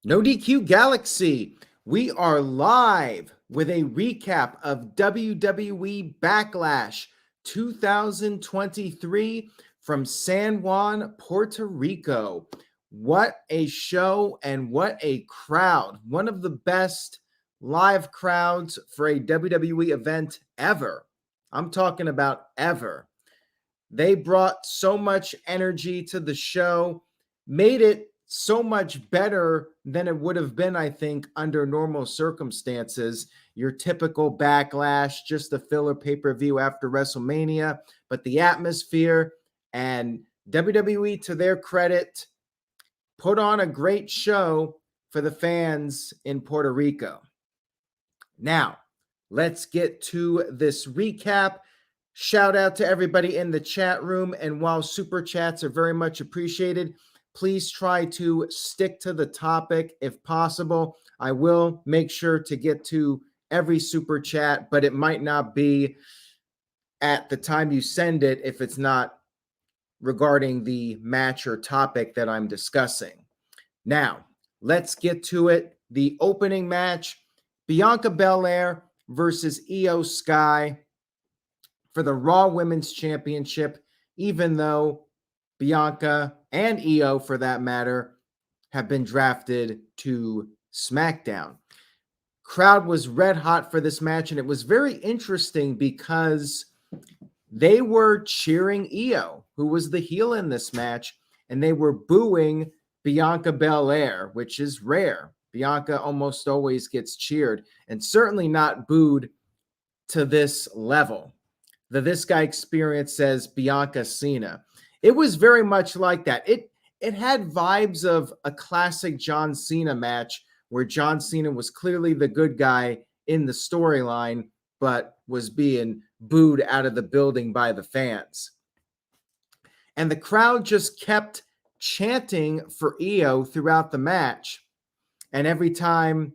No DQ Galaxy. We are live with a recap of WWE Backlash 2023 from San Juan, Puerto Rico. What a show and what a crowd. One of the best live crowds for a WWE event ever. I'm talking about ever. They brought so much energy to the show, made it so much better than it would have been, I think, under normal circumstances. Your typical Backlash, just a filler pay-per-view after WrestleMania, but the atmosphere and WWE, to their credit, put on a great show for the fans in Puerto Rico. Now, let's get to this recap. Shout out to everybody in the chat room. And while super chats are very much appreciated, please try to stick to the topic if possible. I will make sure to get to every super chat, but it might not be at the time you send it if it's not regarding the match or topic that I'm discussing. Now, let's get to it. The opening match, Bianca Belair versus Iyo Sky for the Raw Women's Championship, even though Bianca and Iyo, for that matter, have been drafted to SmackDown. Crowd was red hot for this match, and it was very interesting because they were cheering Iyo, who was the heel in this match, and they were booing Bianca Belair, which is rare. Bianca almost always gets cheered, and certainly not booed to this level. The This Guy Experience says Bianca Cena. It was very much like that. It had vibes of a classic John Cena match where John Cena was clearly the good guy in the storyline, but was being booed out of the building by the fans. And the crowd just kept chanting for Iyo throughout the match. And every time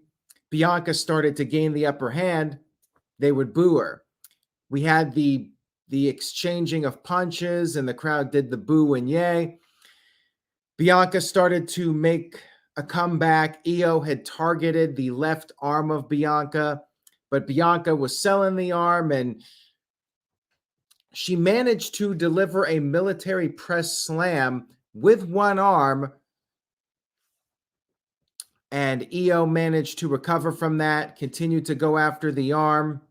Bianca started to gain the upper hand, they would boo her. We had the exchanging of punches, and the crowd did the boo and yay. Bianca started to make a comeback. Iyo had targeted the left arm of Bianca, but Bianca was selling the arm, and she managed to deliver a military press slam with one arm, and Iyo managed to recover from that, continued to go after the arm.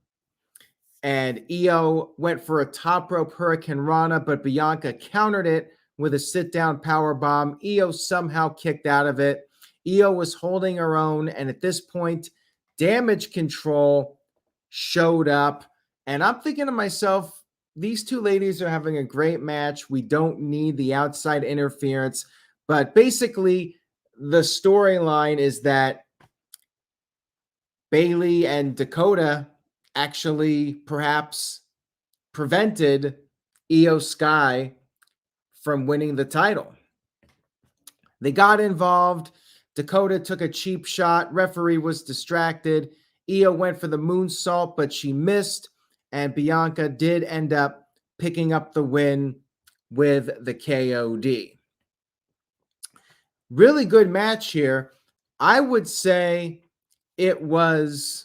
And Iyo went for a top rope Hurricane Rana, but Bianca countered it with a sit-down powerbomb. Iyo somehow kicked out of it. Iyo was holding her own, and at this point, Damage Control showed up. And I'm thinking to myself, these two ladies are having a great match. We don't need the outside interference. But basically, the storyline is that Bayley and Dakota actually perhaps prevented Iyo Sky from winning the title. They got involved. Dakota took a cheap shot. Referee was distracted. Iyo went for the moonsault, but she missed. And Bianca did end up picking up the win with the KOD. Really good match here. I would say it was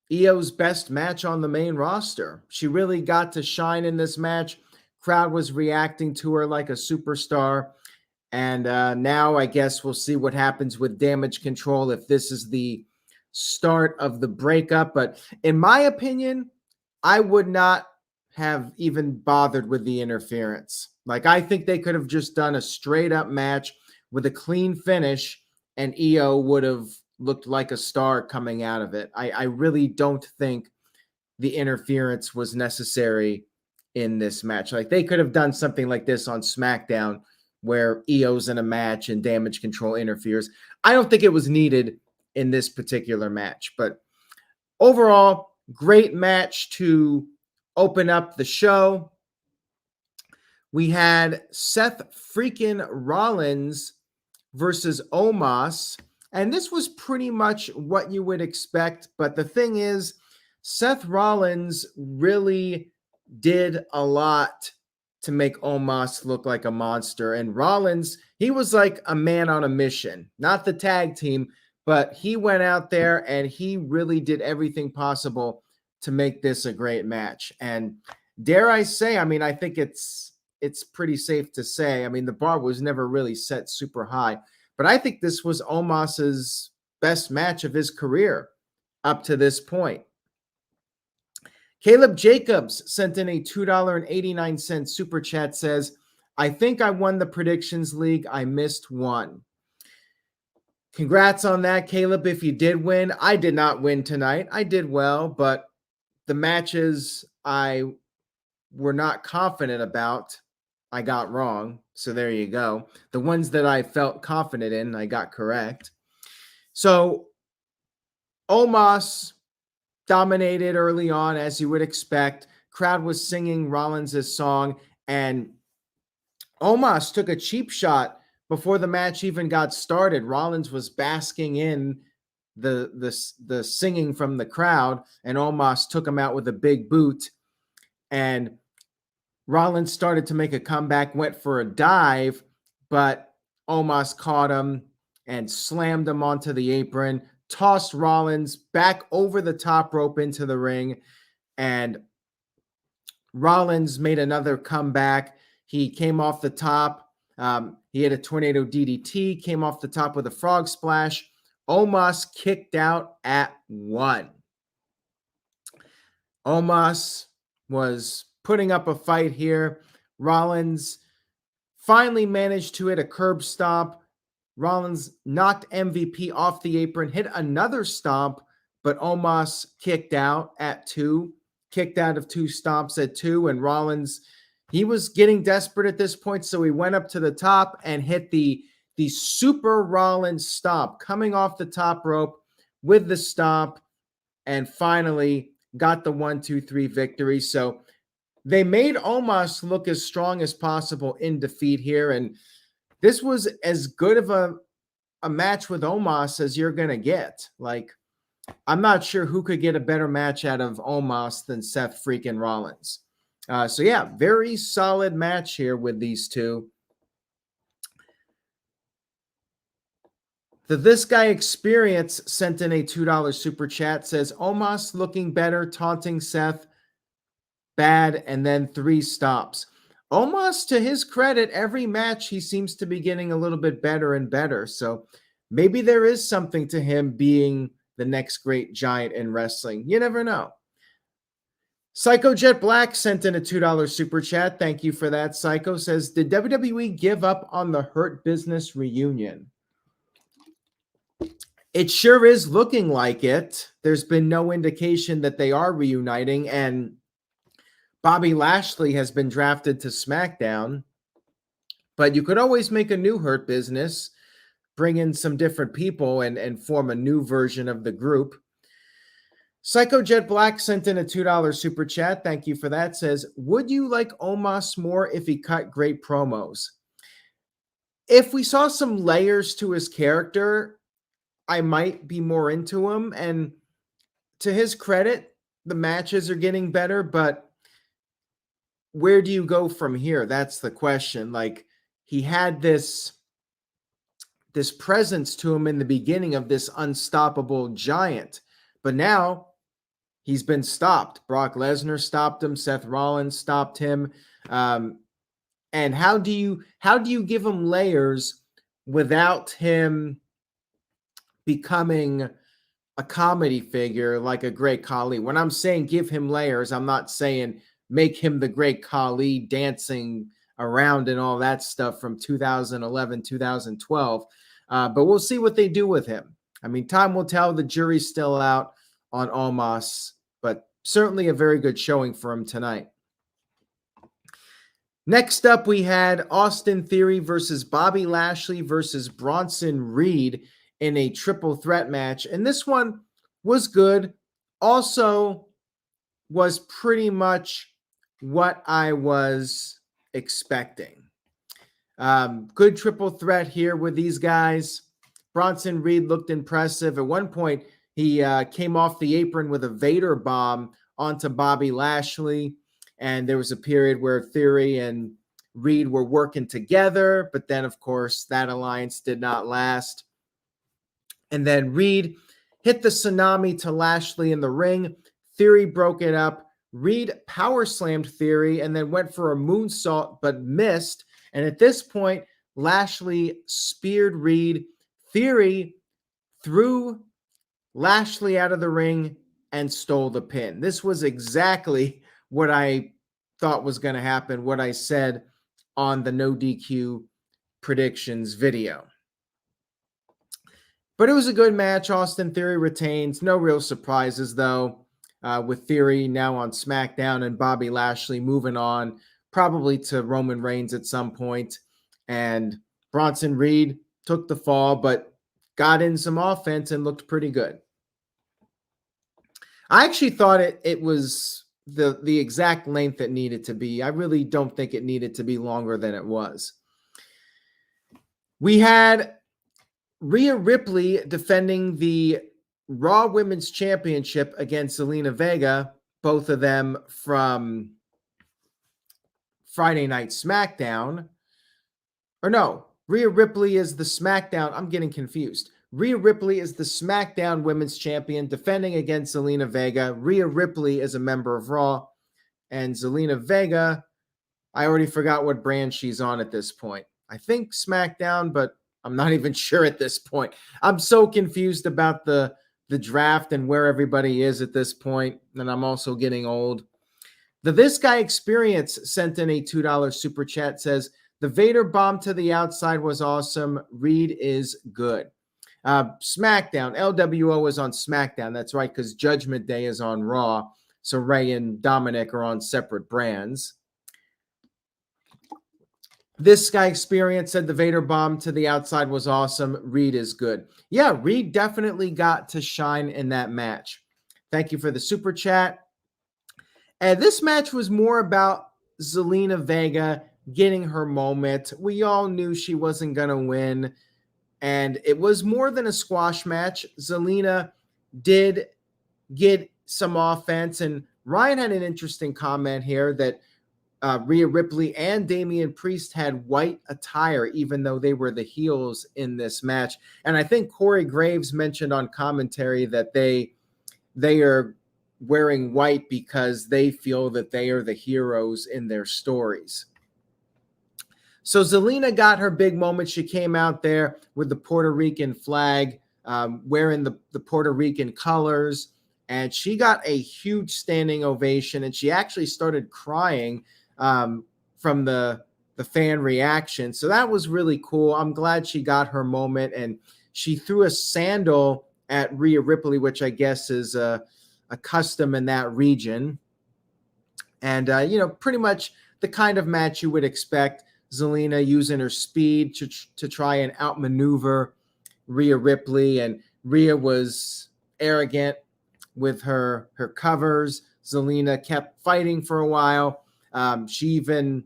Iyo's best match on the main roster. She really got to shine in this match. Crowd was reacting to her like a superstar. And now I guess we'll see what happens with Damage Control, if this is the start of the breakup. But in my opinion, I would not have even bothered with the interference. Like, I think they could have just done a straight up match with a clean finish, and Iyo would have looked like a star coming out of it. I really don't think the interference was necessary in this match. Like, they could have done something like this on SmackDown where Iyo's in a match and Damage Control interferes. I don't think it was needed in this particular match. But overall, great match to open up the show. We had Seth Freakin Rollins versus Omos. And this was pretty much what you would expect. But the thing is, Seth Rollins really did a lot to make Omos look like a monster. And Rollins, he was like a man on a mission, not the tag team, but he went out there and he really did everything possible to make this a great match. And dare I say, I mean, I think it's pretty safe to say, I mean, the bar was never really set super high, but I think this was Omos's best match of his career up to this point. Caleb Jacobs sent in a $2.89 super chat, says, I think I won the predictions league. I missed one. Congrats on that, Caleb, if you did win. I did not win tonight. I did well, but the matches I were not confident about, I got wrong. So there you go. The ones that I felt confident in, I got correct. So Omos dominated early on, as you would expect. Crowd was singing Rollins' song, and Omos took a cheap shot before the match even got started. Rollins was basking in the singing from the crowd, and Omos took him out with a big boot. And Rollins started to make a comeback, went for a dive, but Omos caught him and slammed him onto the apron, tossed Rollins back over the top rope into the ring, and Rollins made another comeback. He came off the top. He had a tornado DDT, came off the top with a frog splash. Omos kicked out at 1. Omos was putting up a fight here. Rollins finally managed to hit a curb stomp. Rollins knocked MVP off the apron, hit another stomp, but Omos kicked out at 2, kicked out of 2 stomps at 2, and Rollins, he was getting desperate at this point, so he went up to the top and hit the super Rollins stomp, coming off the top rope with the stomp, and finally got the 1-2-3 victory. So they made Omos look as strong as possible in defeat here, and this was as good of a match with Omos as you're going to get. Like, I'm not sure who could get a better match out of Omos than Seth freaking Rollins. So yeah, very solid match here with these two. This guy Experience sent in a $2 super chat, says Omos looking better, taunting Seth, bad, and then 3 stops. Omos, to his credit, every match he seems to be getting a little bit better and better. So maybe there is something to him being the next great giant in wrestling. You never know. Psycho Jet Black sent in a $2 super chat. Thank you for that. Psycho says, did WWE give up on the Hurt Business reunion? It sure is looking like it. There's been no indication that they are reuniting, and Bobby Lashley has been drafted to SmackDown, but you could always make a new Hurt Business, bring in some different people and form a new version of the group. Psycho Jet Black sent in a $2 super chat. Thank you for that. Says, would you like Omos more if he cut great promos? If we saw some layers to his character, I might be more into him. And to his credit, the matches are getting better, but where do you go from here? That's the question. Like, he had this presence to him in the beginning of this unstoppable giant, but now he's been stopped. Brock Lesnar stopped him. Seth Rollins stopped him. And how do you give him layers without him becoming a comedy figure like a great Khali? When I'm saying give him layers, I'm not saying make him the great Khali dancing around and all that stuff from 2011, 2012. But we'll see what they do with him. I mean, time will tell. The jury's still out on Omos, but certainly a very good showing for him tonight. Next up, we had Austin Theory versus Bobby Lashley versus Bronson Reed in a triple threat match. And this one was good. Also was pretty much what I was expecting. Good triple threat here with these guys. Bronson Reed looked impressive. At one point, he came off the apron with a Vader bomb onto Bobby Lashley. And there was a period where Theory and Reed were working together, but then, of course, that alliance did not last. And then Reed hit the tsunami to Lashley in the ring. Theory broke it up. Reed power slammed Theory and then went for a moonsault, but missed. And at this point, Lashley speared Reed. Theory threw Lashley out of the ring and stole the pin. This was exactly what I thought was going to happen, what I said on the No DQ predictions video. But it was a good match. Austin Theory retains. No real surprises, though, with Theory now on SmackDown and Bobby Lashley moving on, probably to Roman Reigns at some point. And Bronson Reed took the fall, but got in some offense and looked pretty good. I actually thought it was the exact length it needed to be. I really don't think it needed to be longer than it was. We had Rhea Ripley defending the Raw Women's Championship against Zelina Vega, both of them from Friday Night SmackDown. Or no, Rhea Ripley is the SmackDown. I'm getting confused. Rhea Ripley is the SmackDown Women's Champion defending against Zelina Vega. Rhea Ripley is a member of Raw. And Zelina Vega, I already forgot what brand she's on at this point. I think SmackDown, but I'm not even sure at this point. I'm so confused about the draft and where everybody is at this point, and I'm also getting old. The This Guy Experience sent in a $2 super chat, says, the Vader bomb to the outside was awesome. Reed is good. SmackDown, LWO is on SmackDown. That's right, because Judgment Day is on Raw. So Ray and Dominic are on separate brands. This Guy Experience said the Vader bomb to the outside was awesome. Reed is good. Yeah, Reed definitely got to shine in that match. Thank you for the super chat. And this match was more about Zelina Vega getting her moment. We all knew she wasn't going to win. And it was more than a squash match. Zelina did get some offense. And Ryan had an interesting comment here that Rhea Ripley and Damian Priest had white attire, even though they were the heels in this match. And I think Corey Graves mentioned on commentary that they are wearing white because they feel that they are the heroes in their stories. So Zelina got her big moment. She came out there with the Puerto Rican flag, wearing the Puerto Rican colors, and she got a huge standing ovation, and she actually started crying from the fan reaction. So that was really cool. I'm glad she got her moment, and she threw a sandal at Rhea Ripley, which I guess is a custom in that region. And, pretty much the kind of match you would expect. Zelina using her speed to try and outmaneuver Rhea Ripley, and Rhea was arrogant with her covers. Zelina kept fighting for a while. She even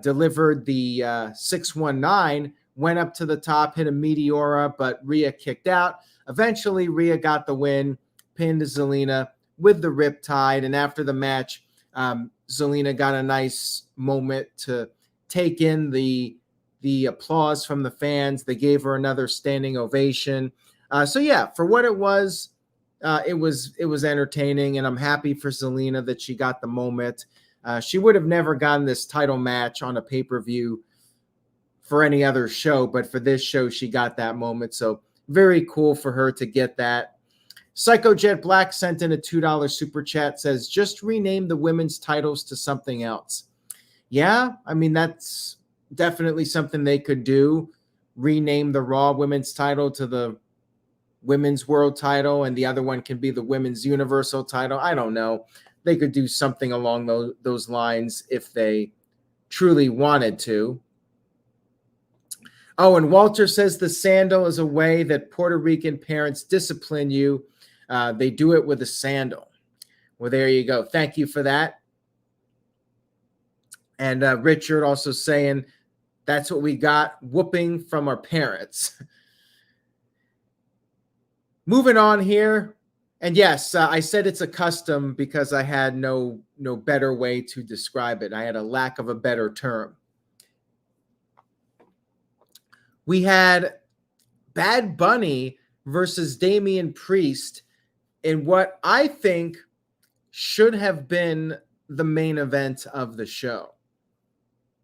delivered the 619, went up to the top, hit a Meteora, but Rhea kicked out. Eventually, Rhea got the win, pinned Zelina with the Riptide, and after the match, Zelina got a nice moment to take in the applause from the fans. They gave her another standing ovation. So yeah, for what it was entertaining, and I'm happy for Zelina that she got the moment. She would have never gotten this title match on a pay-per-view for any other show, but for this show, she got that moment. So very cool for her to get that. Psycho Jet Black sent in a $2 super chat, says, just rename the women's titles to something else. Yeah, I mean, that's definitely something they could do. Rename the Raw women's title to the Women's World title, and the other one can be the Women's Universal title. I don't know. They could do something along those lines if they truly wanted to. Oh, and Walter says the sandal is a way that Puerto Rican parents discipline you. They do it with a sandal. Well, there you go. Thank you for that. And Richard also saying that's what we got, whooping from our parents. Moving on here, And yes, I said it's a custom because I had no better way to describe it. I had a lack of a better term. We had Bad Bunny versus Damian Priest in what I think should have been the main event of the show.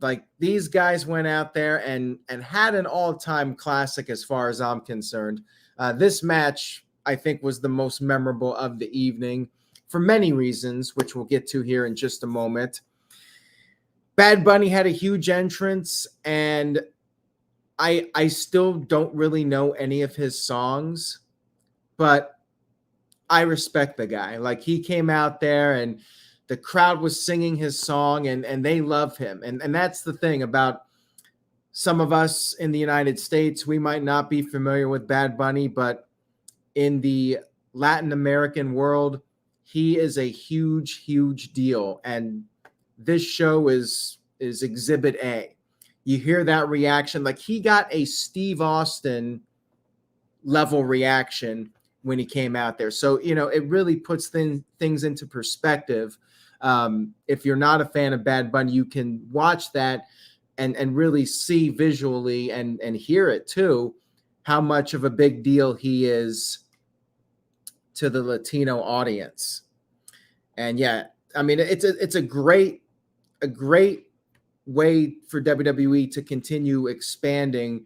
Like, these guys went out there and had an all-time classic as far as I'm concerned. This match, I think, was the most memorable of the evening for many reasons, which we'll get to here in just a moment. Bad Bunny had a huge entrance, and I still don't really know any of his songs, but I respect the guy. Like, he came out there and the crowd was singing his song, and they love him. And that's the thing about some of us in the United States. We might not be familiar with Bad Bunny, but in the Latin American world, he is a huge, huge deal. And this show is Exhibit A. You hear that reaction. Like, he got a Steve Austin level reaction when he came out there. So, it really puts things into perspective. If you're not a fan of Bad Bunny, you can watch that and really see visually and hear it too, how much of a big deal he is to the Latino audience. And yeah, I mean, it's a great way for WWE to continue expanding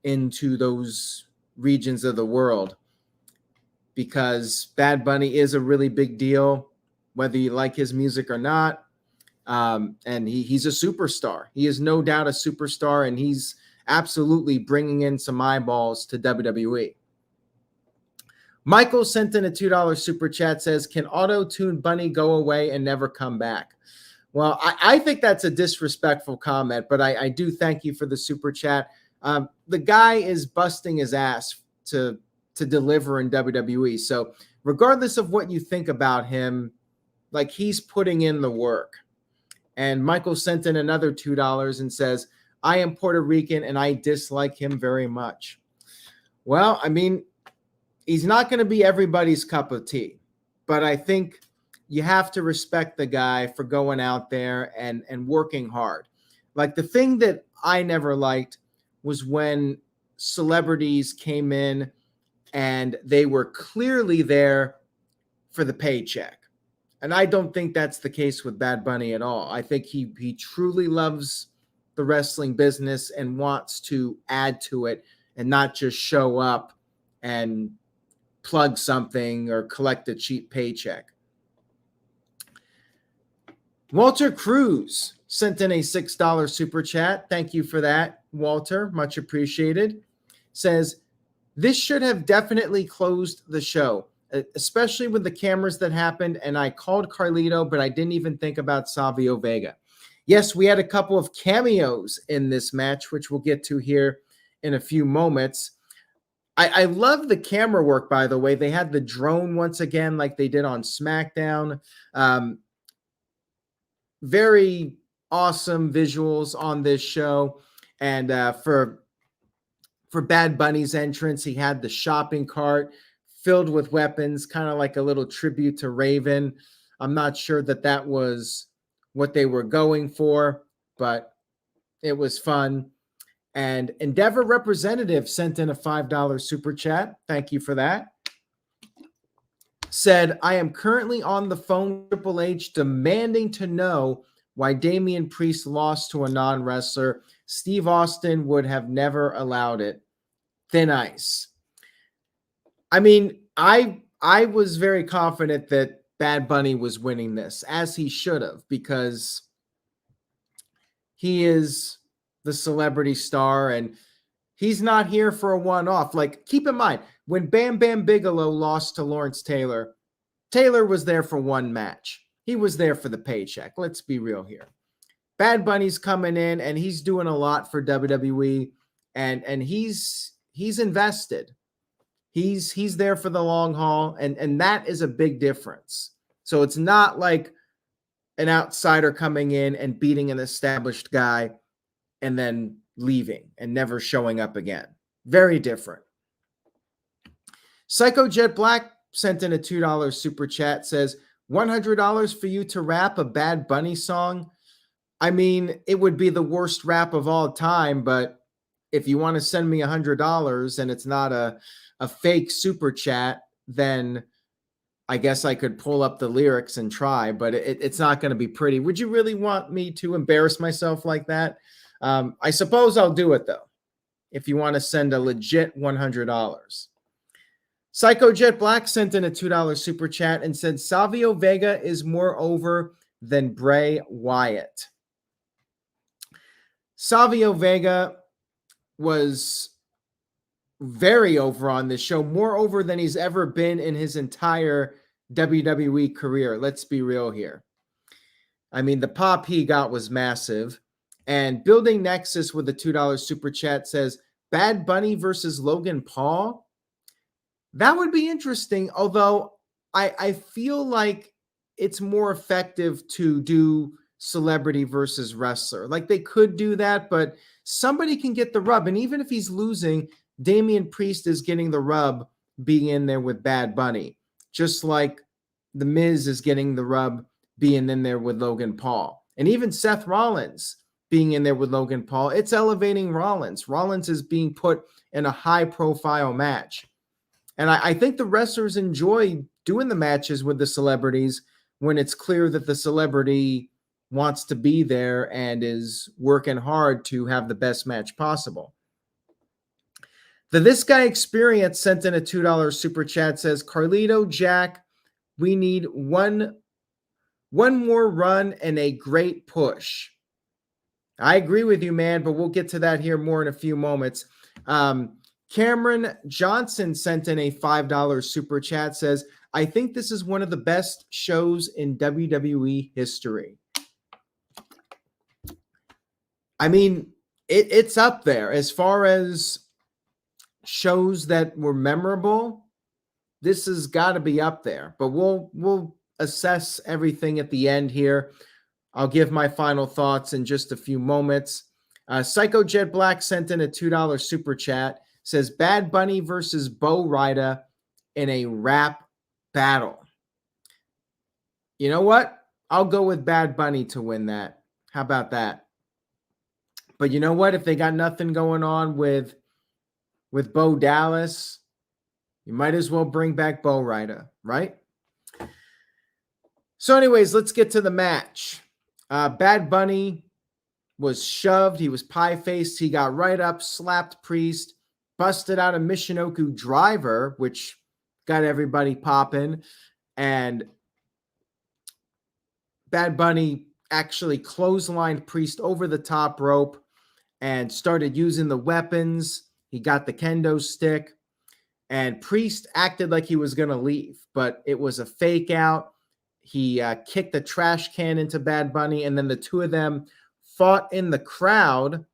into those regions of the world, because Bad Bunny is a really big deal, whether you like his music or not. And he's a superstar. He is no doubt a superstar, and he's absolutely bringing in some eyeballs to WWE. Michael sent in a $2 super chat, says, can auto-tune Bunny go away and never come back? Well, I think that's a disrespectful comment, but I do thank you for the super chat. The guy is busting his ass to deliver in WWE. So regardless of what you think about him, like, he's putting in the work. And Michael sent in another $2 and says, I am Puerto Rican and I dislike him very much. Well, I mean, he's not going to be everybody's cup of tea, but I think you have to respect the guy for going out there and working hard. Like, the thing that I never liked was when celebrities came in and they were clearly there for the paycheck. And I don't think that's the case with Bad Bunny at all. I think he truly loves the wrestling business and wants to add to it and not just show up and plug something or collect a cheap paycheck. Walter Cruz sent in a $6 super chat. Thank you for that, Walter. Much appreciated. Says, this should have definitely closed the show, especially with the cameras that happened. And I called Carlito, but I didn't even think about Savio Vega. Yes, we had a couple of cameos in this match, which we'll get to here in a few moments. I love the camera work, by the way. They had the drone once again, like they did on SmackDown. Very awesome visuals on this show. And for Bad Bunny's entrance, he had the shopping cart filled with weapons, kind of like a little tribute to Raven. I'm not sure that was what they were going for, but it was fun. And Endeavor representative sent in a $5 super chat. Thank you for that. Said, I am currently on the phone with Triple H demanding to know why Damian Priest lost to a non-wrestler. Steve Austin would have never allowed it. Thin ice. I mean, I was very confident that Bad Bunny was winning this, as he should have, because he is the celebrity star and he's not here for a one-off. Like, keep in mind, when Bam Bam Bigelow lost to Lawrence Taylor, Taylor was there for one match. He was there for the paycheck. Let's be real here. Bad Bunny's coming in and he's doing a lot for WWE, and he's invested. He's there for the long haul, and that is a big difference. So it's not like an outsider coming in and beating an established guy and then leaving and never showing up again. Very different. Psycho Jet Black sent in a $2 super chat, says, $100 for you to rap a Bad Bunny song? I mean, it would be the worst rap of all time, but if you want to send me $100 and it's not a fake super chat, then I guess I could pull up the lyrics and try, but it's not going to be pretty. Would you really want me to embarrass myself like that? I suppose I'll do it, though, if you want to send a legit $100. Psycho Jet Black sent in a $2 super chat and said, Savio Vega is more over than Bray Wyatt. Savio Vega was very over on this show, more over than he's ever been in his entire WWE career. Let's be real here. I mean, the pop he got was massive. And Building Nexus with a $2 super chat says, Bad Bunny versus Logan Paul? That would be interesting, although I feel like it's more effective to do celebrity versus wrestler. Like, they could do that, but somebody can get the rub. And even if he's losing, Damian Priest is getting the rub being in there with Bad Bunny, just like The Miz is getting the rub being in there with Logan Paul. And even Seth Rollins being in there with Logan Paul, it's elevating Rollins. Rollins is being put in a high-profile match. And I think the wrestlers enjoy doing the matches with the celebrities when it's clear that the celebrity wants to be there and is working hard to have the best match possible. The This Guy Experience sent in a $2 super chat, says, Carlito, Jack, we need one more run and a great push. I agree with you, man, but we'll get to that here more in a few moments. Cameron Johnson sent in a $5 super chat, says, I think this is one of the best shows in WWE history. I mean, it's up there as far as shows that were memorable. This has got to be up there, but we'll assess everything at the end here. I'll give my final thoughts in just a few moments. Psycho Jet Black sent in a $2 super chat, says Bad Bunny versus Bo Rida in a rap battle. You know what? I'll go with Bad Bunny to win that. How about that? But you know what? If they got nothing going on with Bo Dallas, you might as well bring back Bo Rida, right? So anyways, let's get to the match. Bad Bunny was shoved. He was pie-faced. He got right up, slapped Priest, busted out a Michinoku driver, which got everybody popping. And Bad Bunny actually clotheslined Priest over the top rope and started using the weapons. He got the kendo stick. And Priest acted like he was going to leave, but it was a fake out. He kicked the trash can into Bad Bunny, and then the two of them fought in the crowd,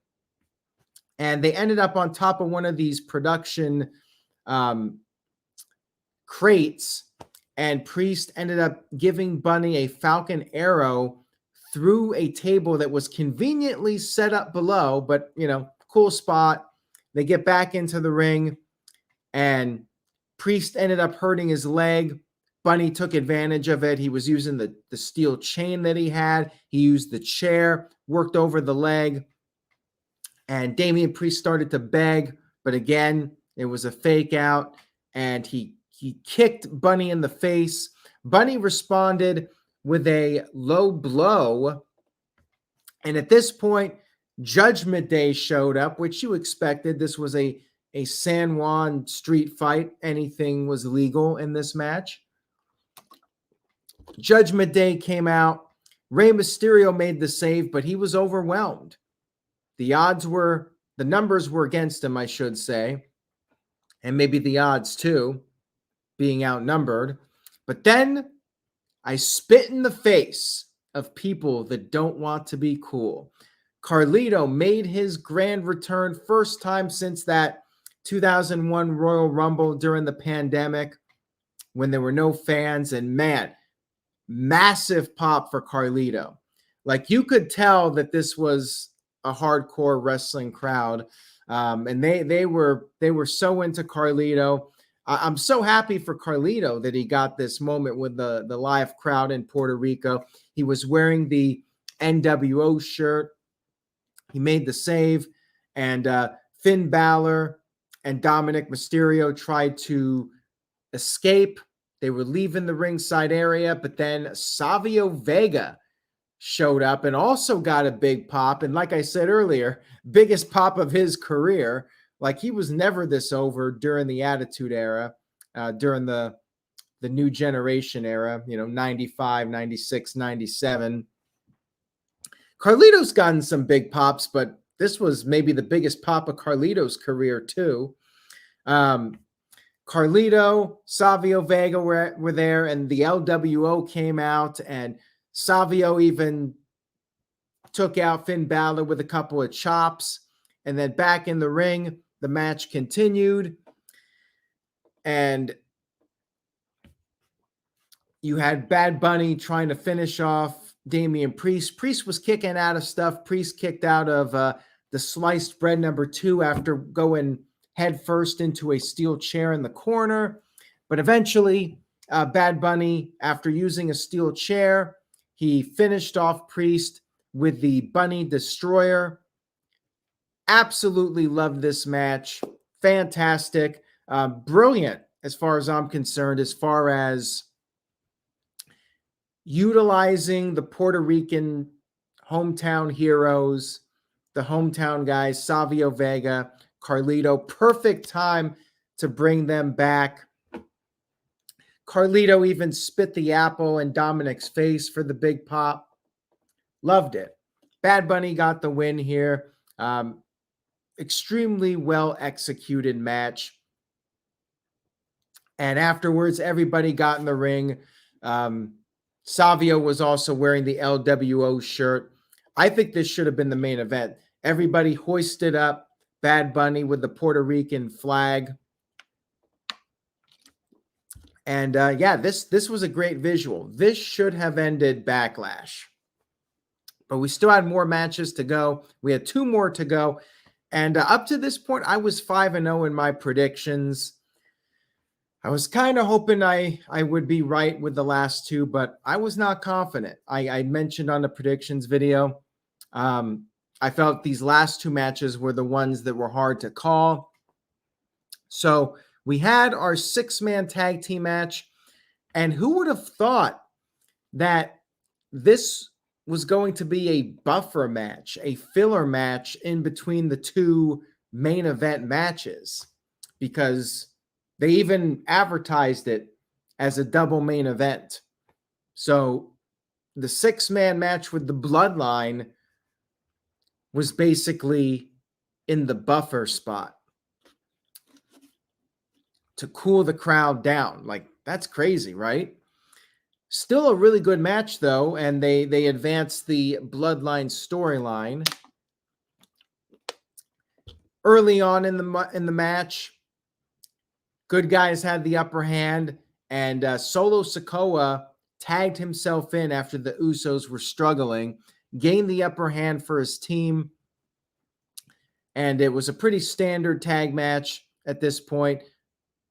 and they ended up on top of one of these production crates, and Priest ended up giving Bunny a Falcon Arrow through a table that was conveniently set up below, but, you know, cool spot. They get back into the ring, and Priest ended up hurting his leg. Bunny took advantage of it. He was using the steel chain that he had. He used the chair, worked over the leg, and Damian Priest started to beg, but again, it was a fake out, and he kicked Bunny in the face. Bunny responded with a low blow, and at this point, Judgment Day showed up, which you expected. This was a San Juan street fight. Anything was legal in this match. Judgment Day came out. Rey Mysterio made the save, but he was overwhelmed. The numbers were against him, I should say. And maybe the odds too, being outnumbered. But then I spit in the face of people that don't want to be cool. Carlito made his grand return, first time since that 2001 Royal Rumble during the pandemic when there were no fans. And man, massive pop for Carlito. Like, you could tell that this was a hardcore wrestling crowd. And they were so into Carlito. I'm so happy for Carlito that he got this moment with the live crowd in Puerto Rico. He was wearing the NWO shirt. He made the save, and Finn Balor and Dominic Mysterio tried to escape. They were leaving the ringside area, but then Savio Vega showed up and also got a big pop. And like I said earlier, biggest pop of his career. Like, he was never this over during the Attitude Era, during the New Generation era, 95, 96, 97. Carlito's gotten some big pops, but this was maybe the biggest pop of Carlito's career too. Carlito, Savio Vega were there, and the LWO came out, and Savio even took out Finn Balor with a couple of chops. And then back in the ring, the match continued. And you had Bad Bunny trying to finish off Damian Priest. Priest was kicking out of stuff. Priest kicked out of the sliced bread number 2 after going headfirst into a steel chair in the corner. But eventually, Bad Bunny, after using a steel chair, he finished off Priest with the Bunny Destroyer. Absolutely loved this match. Fantastic. Brilliant as far as I'm concerned, as far as utilizing the Puerto Rican hometown heroes, the hometown guys, Savio Vega, Carlito. Perfect time to bring them back. Carlito even spit the apple in Dominic's face for the big pop. Loved it. Bad Bunny got the win here. Extremely well executed match. And afterwards, everybody got in the ring. Savio was also wearing the LWO shirt. I think this should have been the main event. Everybody hoisted up Bad Bunny with the Puerto Rican flag. And this was a great visual. This should have ended Backlash. But we still had more matches to go. We had 2 more to go. And up to this point, I was 5-0 in my predictions. I was kind of hoping I would be right with the last 2, but I was not confident. I mentioned on the predictions video, I felt these last 2 matches were the ones that were hard to call. So we had our 6-man tag team match, and who would have thought that this was going to be a buffer match, a filler match in between the 2 main event matches, because they even advertised it as a double main event. So the 6-man match with the Bloodline was basically in the buffer spot to cool the crowd down. Like, that's crazy, right? Still a really good match, though, and they advanced the Bloodline storyline. Early on in the match, good guys had the upper hand, and Solo Sikoa tagged himself in after the Usos were struggling, gained the upper hand for his team, and it was a pretty standard tag match at this point.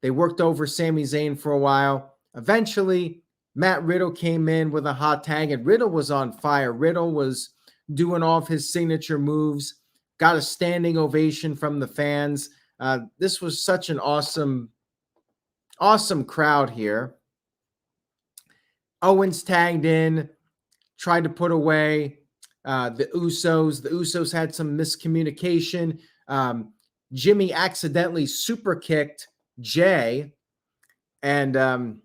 They worked over Sami Zayn for a while. Eventually, Matt Riddle came in with a hot tag, and Riddle was on fire. Riddle was doing all of his signature moves, got a standing ovation from the fans. This was such an awesome crowd here. Owens tagged in, tried to put away the Usos. The Usos had some miscommunication. Jimmy accidentally super kicked Jay, and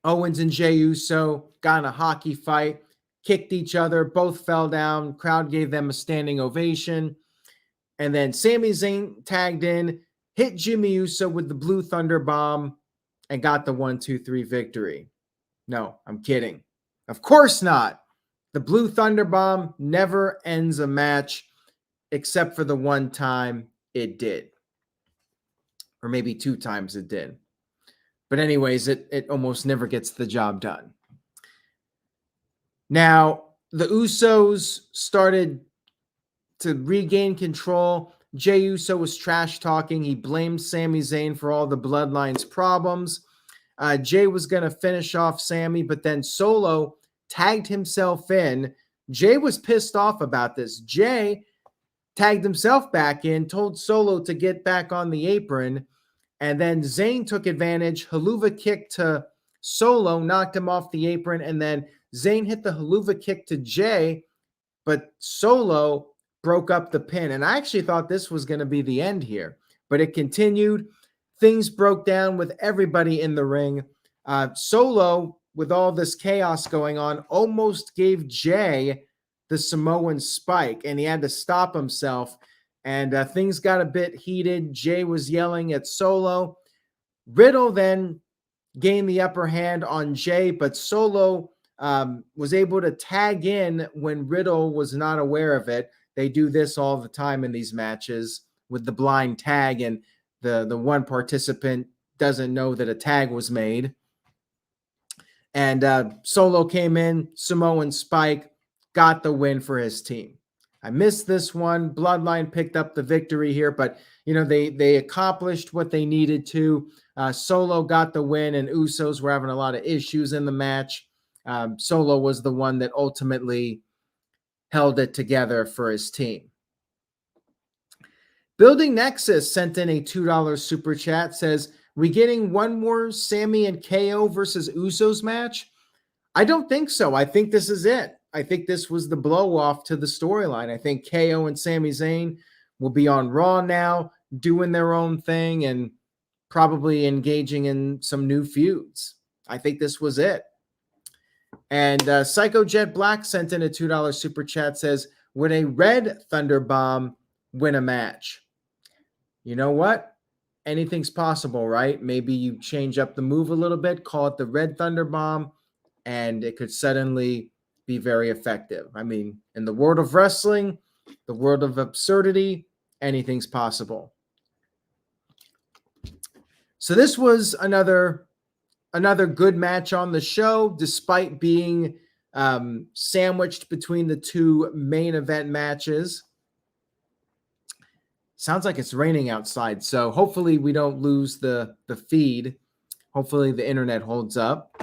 Owens and Jey Uso got in a hockey fight, kicked each other, both fell down. Crowd gave them a standing ovation. And then Sami Zayn tagged in, hit Jimmy Uso with the Blue Thunder Bomb, and got the 1-2-3 victory. No, I'm kidding. Of course not. The Blue Thunder Bomb never ends a match, except for the one time it did. Or maybe 2 times it did. But anyways, it almost never gets the job done. Now, the Usos started to regain control. Jey Uso was trash talking. He blamed Sami Zayn for all the Bloodline's problems. Jey was going to finish off Sami, but then Solo tagged himself in. Jey was pissed off about this. Jey tagged himself back in, told Solo to get back on the apron, and then Zayn took advantage, haluva kick to Solo, knocked him off the apron, and then Zayn hit the haluva kick to Jey, but Solo broke up the pin. And I actually thought this was going to be the end here, but it continued. Things broke down with everybody in the ring. Solo, with all this chaos going on, almost gave Jey the Samoan spike, and he had to stop himself. And things got a bit heated. Jey was yelling at Solo. Riddle then gained the upper hand on Jey, but Solo was able to tag in when Riddle was not aware of it. They do this all the time in these matches with the blind tag, and the one participant doesn't know that a tag was made. And Solo came in, Samoan spike, got the win for his team. I missed this one. Bloodline picked up the victory here, but they accomplished what they needed to. Solo got the win, and Usos were having a lot of issues in the match. Solo was the one that ultimately held it together for his team. Building Nexus sent in a $2 super chat, says, we getting one more Sami and KO versus Usos match? I don't think so. I think this is it. I think this was the blow off to the storyline. I think KO and Sami Zayn will be on Raw now, doing their own thing and probably engaging in some new feuds. I think this was it. And Psycho Jet Black sent in a $2 super chat, says, would a Red Thunder Bomb win a match? You know what? Anything's possible, right? Maybe you change up the move a little bit, call it the Red Thunder Bomb, and it could suddenly be very effective. I mean, in the world of wrestling, the world of absurdity, anything's possible. So this was another good match on the show, despite being sandwiched between the two main event matches. Sounds like it's raining outside, so hopefully we don't lose the feed. Hopefully the internet holds up.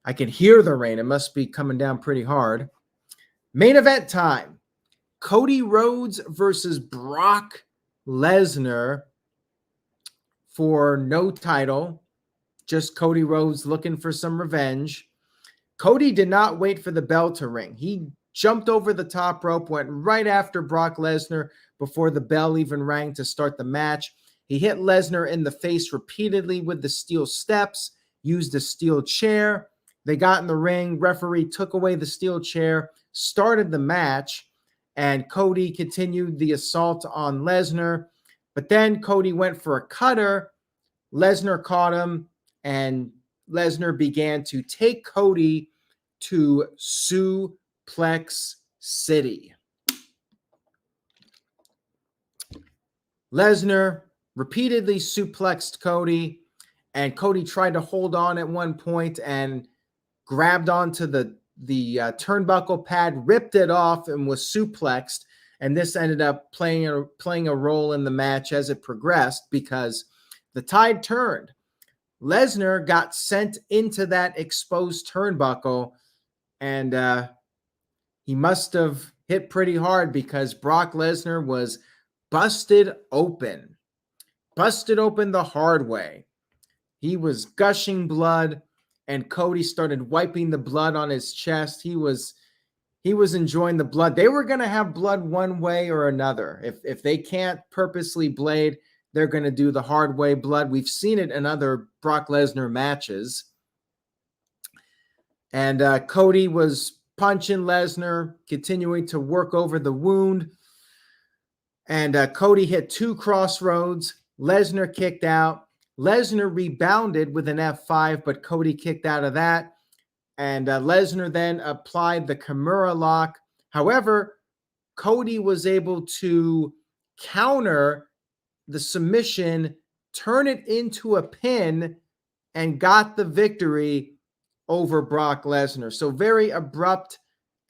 I can hear the rain. It must be coming down pretty hard. Main event time. Cody Rhodes versus Brock Lesnar for no title. Just Cody Rhodes looking for some revenge. Cody did not wait for the bell to ring. He jumped over the top rope, went right after Brock Lesnar before the bell even rang to start the match. He hit Lesnar in the face repeatedly with the steel steps, used a steel chair. They got in the ring. Referee took away the steel chair, started the match, and Cody continued the assault on Lesnar. But then Cody went for a cutter. Lesnar caught him, and Lesnar began to take Cody to Suplex City. Lesnar repeatedly suplexed Cody, and Cody tried to hold on at one point and grabbed onto the turnbuckle pad, ripped it off, and was suplexed. And this ended up playing a role in the match as it progressed because the tide turned. Lesnar got sent into that exposed turnbuckle, and he must have hit pretty hard because Brock Lesnar was busted open the hard way. He was gushing blood, and Cody started wiping the blood on his chest. He was enjoying the blood. They were going to have blood one way or another. If they can't purposely blade, they're going to do the hard way blood. We've seen it in other Brock Lesnar matches. And Cody was punching Lesnar, continuing to work over the wound. And Cody hit 2 crossroads. Lesnar kicked out. Lesnar rebounded with an F5, but Cody kicked out of that. And Lesnar then applied the Kimura lock. However, Cody was able to counter the submission, turn it into a pin, and got the victory over Brock Lesnar. So very abrupt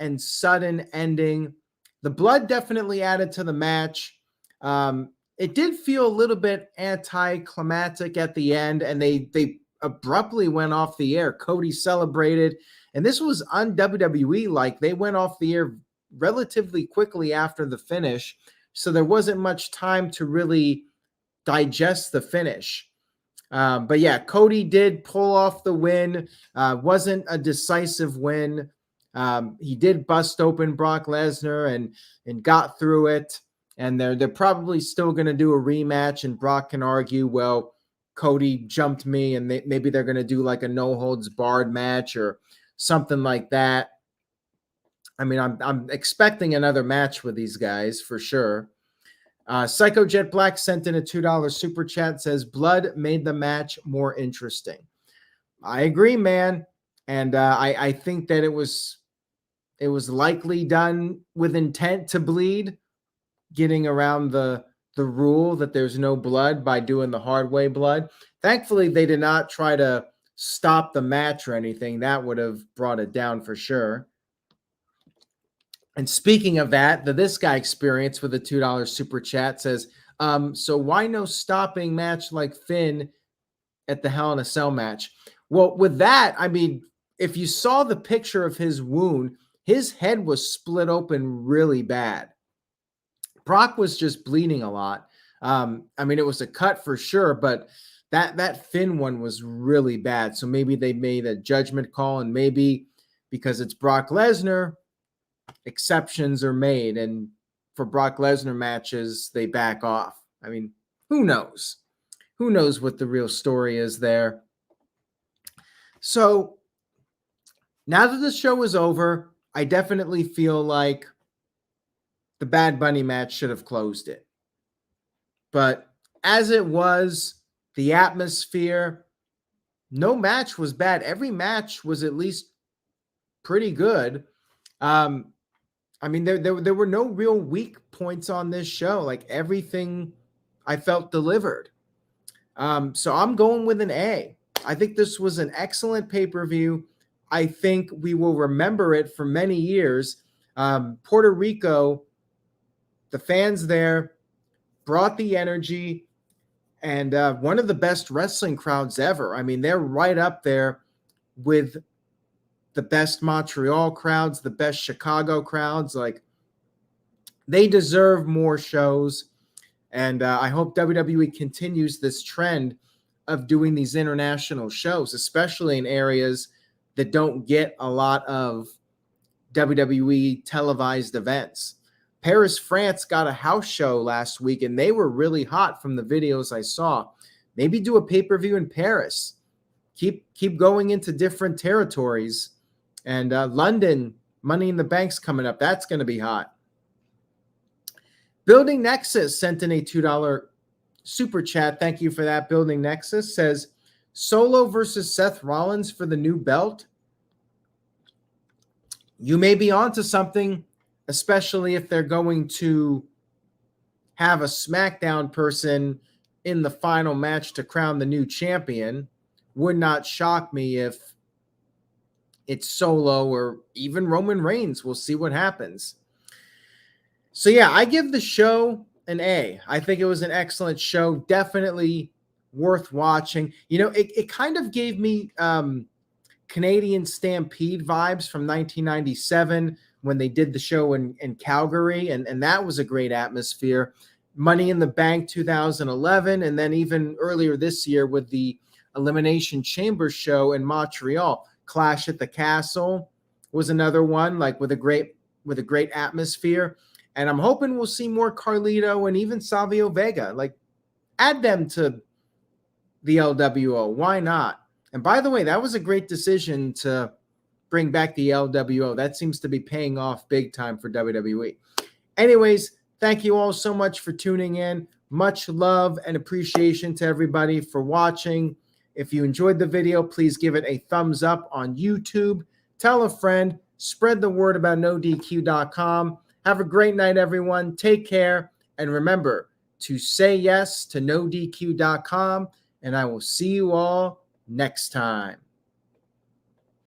and sudden ending. The blood definitely added to the match. It did feel a little bit anticlimactic at the end, and they abruptly went off the air. Cody celebrated, and this was un-WWE like. They went off the air relatively quickly after the finish, so there wasn't much time to really digest the finish. But yeah, Cody did pull off the win. Wasn't a decisive win. He did bust open Brock Lesnar and got through it. And they're probably still going to do a rematch, and Brock can argue, well, Cody jumped me, and maybe they're going to do like a no-holds-barred match or something like that. I mean, I'm expecting another match with these guys for sure. Psycho Jet Black sent in a $2 super chat, says, blood made the match more interesting. I agree, man. And I think that it was likely done with intent to bleed, getting around the rule that there's no blood by doing the hard way blood. Thankfully, they did not try to stop the match or anything. That would have brought it down for sure. And speaking of that, this guy experience with a $2 super chat says, so why no stopping match like Finn at the Hell in a Cell match? Well, with that, I mean, if you saw the picture of his wound, his head was split open really bad. Brock was just bleeding a lot. I mean, it was a cut for sure, but that Finn one was really bad. So maybe they made a judgment call, and maybe because it's Brock Lesnar, exceptions are made, and for Brock Lesnar matches, they back off. I mean, who knows? Who knows what the real story is there? So now that the show is over, I definitely feel like the Bad Bunny match should have closed it. But as it was, the atmosphere, no match was bad. Every match was at least pretty good. I mean, there were no real weak points on this show. Like, everything I felt delivered. So I'm going with an A. I think this was an excellent pay-per-view. I think we will remember it for many years. Puerto Rico, the fans there brought the energy, and one of the best wrestling crowds ever. I mean, they're right up there with the best Montreal crowds, the best Chicago crowds. Like, they deserve more shows, and I hope WWE continues this trend of doing these international shows, especially in areas that don't get a lot of WWE televised events. Paris, France got a house show last week, and they were really hot from the videos I saw. Maybe do a pay-per-view in Paris. Keep going into different territories. And London, Money in the Bank's coming up. That's going to be hot. Building Nexus sent in a $2 super chat. Thank you for that. Building Nexus says, Solo versus Seth Rollins for the new belt. You may be onto something, especially if they're going to have a SmackDown person in the final match to crown the new champion. Would not shock me if it's Solo or even Roman Reigns. We'll see what happens. So yeah, I give the show an A. I think it was an excellent show. Definitely worth watching. You know, it kind of gave me Canadian Stampede vibes from 1997 when they did the show in Calgary, and that was a great atmosphere. Money in the Bank 2011, and then even earlier this year with the Elimination Chamber show in Montreal. Clash at the Castle was another one, like with a great atmosphere. And I'm hoping we'll see more Carlito and even Savio Vega. Like, add them to the LWO. Why not? And by the way, that was a great decision to bring back the LWO. That seems to be paying off big time for WWE. Anyways, thank you all so much for tuning in. Much love and appreciation to everybody for watching. If you enjoyed the video, please give it a thumbs up on YouTube. Tell a friend. Spread the word about NoDQ.com. Have a great night, everyone. Take care. And remember to say yes to NoDQ.com. And I will see you all next time.